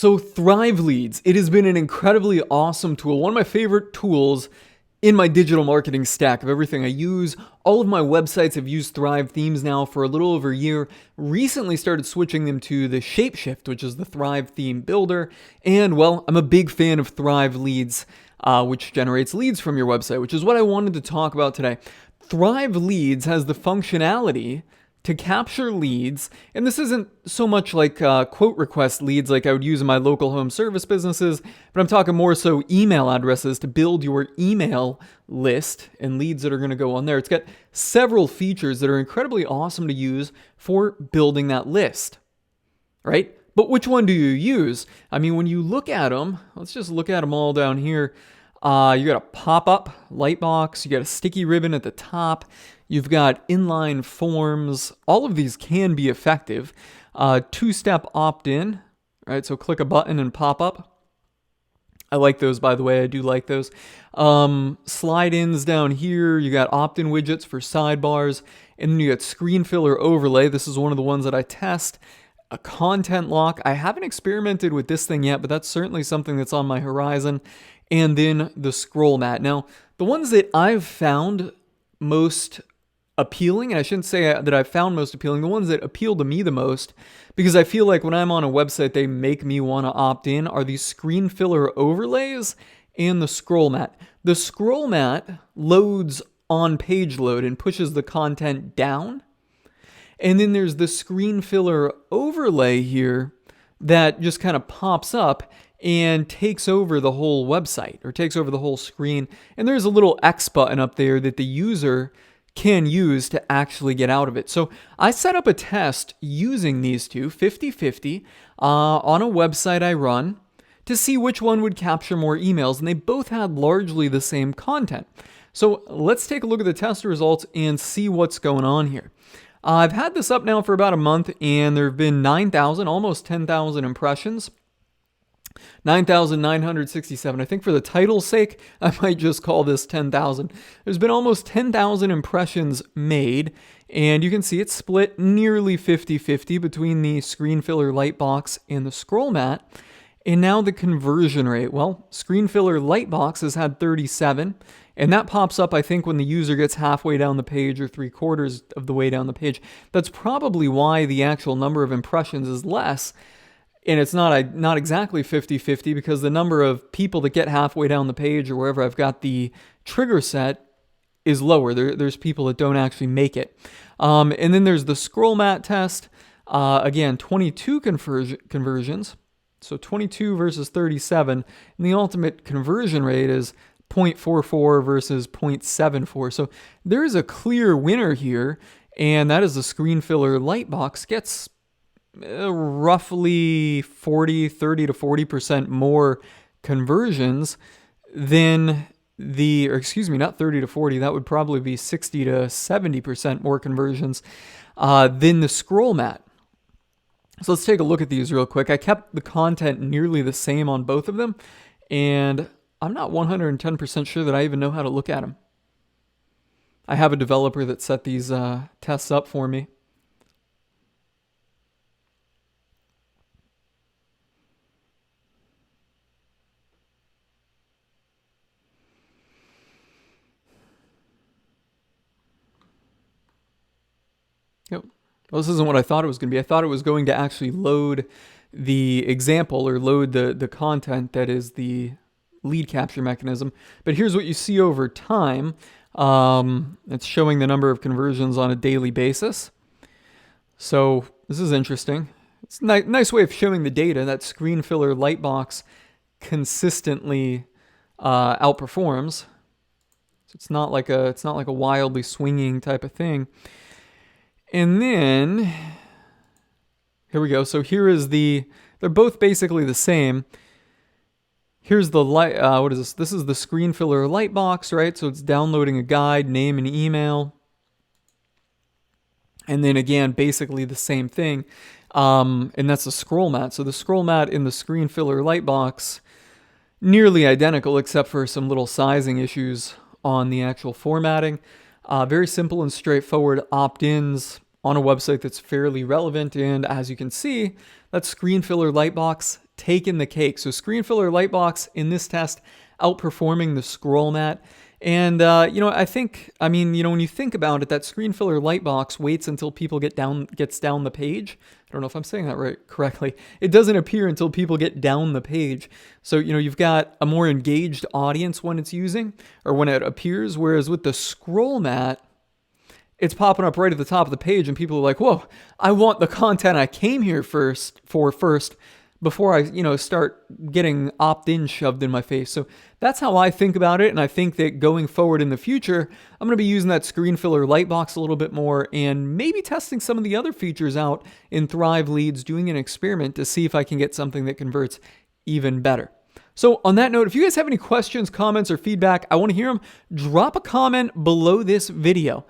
So ThriveLeads, it has been an incredibly awesome tool, one of my favorite tools in my digital marketing stack of everything I use. All of my websites have used Thrive themes now for a little over a year. Recently started switching them to the Shapeshift, which is the Thrive theme builder. And well, I'm a big fan of ThriveLeads, which generates leads from your website, which is what I wanted to talk about today. ThriveLeads has the functionality to capture leads, and this isn't so much like quote request leads like I would use in my local home service businesses, but I'm talking more so email addresses to build your email list and leads that are going to go on there. It's got several features that are incredibly awesome to use for building that list, right? But which one do you use? I mean, when you look at them, let's just look at them all down here. You got a pop-up light box, you got a sticky ribbon at the top, you've got inline forms. All of these can be effective. Two-step opt-in, right? So click a button and pop up. I like those, by the way. I do like those. Slide-ins down here. You got opt-in widgets for sidebars, and then you got screen filler overlay. This is one of the ones that I test. A content lock. I haven't experimented with this thing yet, but that's certainly something that's on my horizon. And then the scroll mat. Now, the ones that I've found most appealing, and I shouldn't say that I've found most appealing, the ones that appeal to me the most, because I feel like when I'm on a website, they make me want to opt in, are these screen filler overlays and the scroll mat. The scroll mat loads on page load and pushes the content down. And then there's the screen filler overlay here that just kind of pops up and takes over the whole website or takes over the whole screen. And there's a little X button up there that the user can use to actually get out of it. So I set up a test using these two, 50-50, on a website I run to see which one would capture more emails. And they both had largely the same content. So let's take a look at the test results and see what's going on here. I've had this up now for about a month, and there have been 9,000, almost 10,000 impressions. 9,967. I think for the title's sake, I might just call this 10,000. There's been almost 10,000 impressions made, and you can see it's split nearly 50-50 between the screen filler light box and the scroll mat. And now the conversion rate. Well, screen filler light box has had 37, and that pops up, I think, when the user gets halfway down the page or 3/4 of the way down the page. That's probably why the actual number of impressions is less. And it's not exactly 50-50 because the number of people that get halfway down the page or wherever I've got the trigger set is lower. There's people that don't actually make it. And then there's the scroll mat test. Again, 22 conversions. So 22 versus 37. And the ultimate conversion rate is 0.44 versus 0.74. So there is a clear winner here. And that is the screen filler light box gets roughly 30 to 40% more conversions than not 30 to 40, that would probably be 60 to 70% more conversions than the scroll mat. So let's take a look at these real quick. I kept the content nearly the same on both of them, and I'm not 110% sure that I even know how to look at them. I have a developer that set these tests up for me. Yep. Well, this isn't what I thought it was going to be. I thought it was going to actually load the example or load the content that is the lead capture mechanism. But here's what you see over time. It's showing the number of conversions on a daily basis. So this is interesting. It's a nice way of showing the data. That screen filler light box consistently outperforms. So it's not like a wildly swinging type of thing. And then, here we go. So here is they're both basically the same. Here's the light, what is this? This is the screen filler light box, right? So it's downloading a guide, name and email. And then again, basically the same thing. And that's the scroll mat. So the scroll mat in the screen filler light box, nearly identical except for some little sizing issues on the actual formatting. Very simple and straightforward opt-ins on a website that's fairly relevant. And as you can see, that screen filler light box taken the cake. So screen filler lightbox in this test outperforming the scroll mat. And, I mean, when you think about it, that screen filler lightbox waits until people gets down the page. I don't know if I'm saying that right correctly. It doesn't appear until people get down the page. So, you've got a more engaged audience when it's using or when it appears. Whereas with the scroll mat, it's popping up right at the top of the page and people are like, whoa, I want the content I came here first before I, start getting opt-in shoved in my face. So that's how I think about it. And I think that going forward in the future, I'm going to be using that screen filler lightbox a little bit more and maybe testing some of the other features out in ThriveLeads, doing an experiment to see if I can get something that converts even better. So on that note, if you guys have any questions, comments, or feedback, I want to hear them. Drop a comment below this video.